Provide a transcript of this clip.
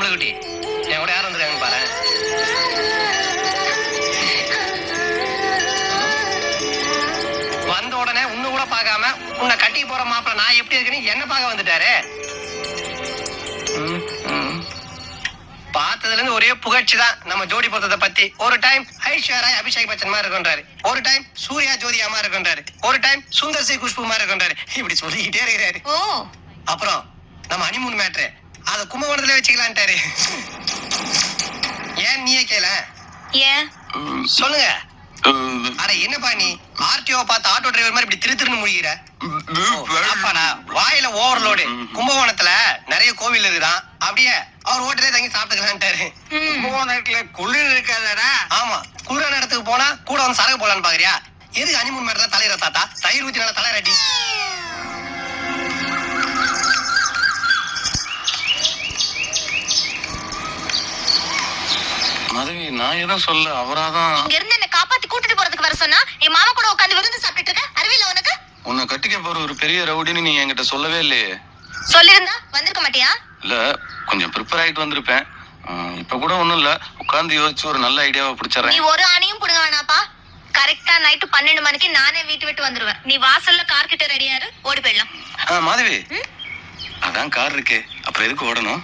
புழுகுட்டி என் கூட யார் வந்துருக்காங்கன்னு பாரு. வந்த உடனே உன்ன கூட பார்க்காம உன்னை கட்டி போற மாப்பிள்ள நான் எப்படி இருக்குன்னு என்ன பார்க்க வந்துட்டாரு. பார்த்ததுல இருந்து ஒரே புகழ்ச்சி தான் நம்ம ஜோடி பொருத்தத்தை பத்தி. ஒரு டைம் ஐஸ்வர்யா அபிஷேக் பச்சன் மாதிரி இருக்குன்றாரு, ஒரு டைம் சூர்யா ஜோதியா மாதிரி இருக்குன்றாரு, ஒரு டைம் சுந்தர் சி குஷ்பு மாதிரி இருக்குன்றாரு. இப்படி சொல்லிக்கிட்டே இருக்கிறாரு. அப்புறம் நம்ம ஹனிமூன் மேட்ரு அத கும்பகோணத்துல வச்சுக்கலான்ட்டாரு. ஏன் நீயே கேள ஏன் சொல்லுங்க. அட என்னப்பா நீ ஆர்டிஓ பார்த்து ஆட்டோ டிரைவர் மாதிரி இப்படி திருன்னு முடிகிற? வாயில ஓவர்லோடு. கும்பகோணத்துல நிறைய கோவில் இருக்குதான், அப்படியே அவர் ஓட்டலே தங்கி சாப்பிட்டுக்கலான்ட்டாரு. கும்பகோணத்துல குளிர் இருக்காதடா. ஆமா, குளிரான இடத்துக்கு போனா கூட வந்து சரக்கு போலான்னு பாக்குறியா? எதுக்கு ஹனிமூன் மேட்ல தலையிற தாத்தா? தயிர் ஊத்தி நல்லா தலையாட்டி. மதுவி, நான் எதுவும் சொல்ல, அவராதான் இங்க இருந்து என்ன காப்பாத்தி கூட்டிட்டு போறதுக்கு வர சொன்னா என் மாமா கூட உட்காந்து விருந்து சாப்பிட்டு இருக்க. அறிவியல உனக்கு? உன்னை கட்டிக்க போற ஒரு பெரிய ரவுடின்னு நீ என்கிட்ட சொல்லவே இல்லையே. சொல்லிருந்தா வந்திருக்க மாட்டியா? இல்ல, கொஞ்சம் ப்ரிப்பேர் ஆயிட்டு வந்திருப்பேன். இப்ப கூட ஒண்ணும் இல்ல, உட்கார்ந்து யோசிச்சு ஒரு நல்ல ஐடியாவை நீ பிடிச்சறேன். ஒரு ஆணையும் புடுங்க வேணாப்பா. கரெக்டா நைட்டு 12 மணிக்கு நானே வீட்டு விட்டு வந்துருவேன். நீ வாசல்ல கார் கிட்ட ரெடியாரு, ஓடி போயிடலாம். மாதவி, அதான் கார் இருக்கே, அப்புறம் எதுக்கு ஓடணும்?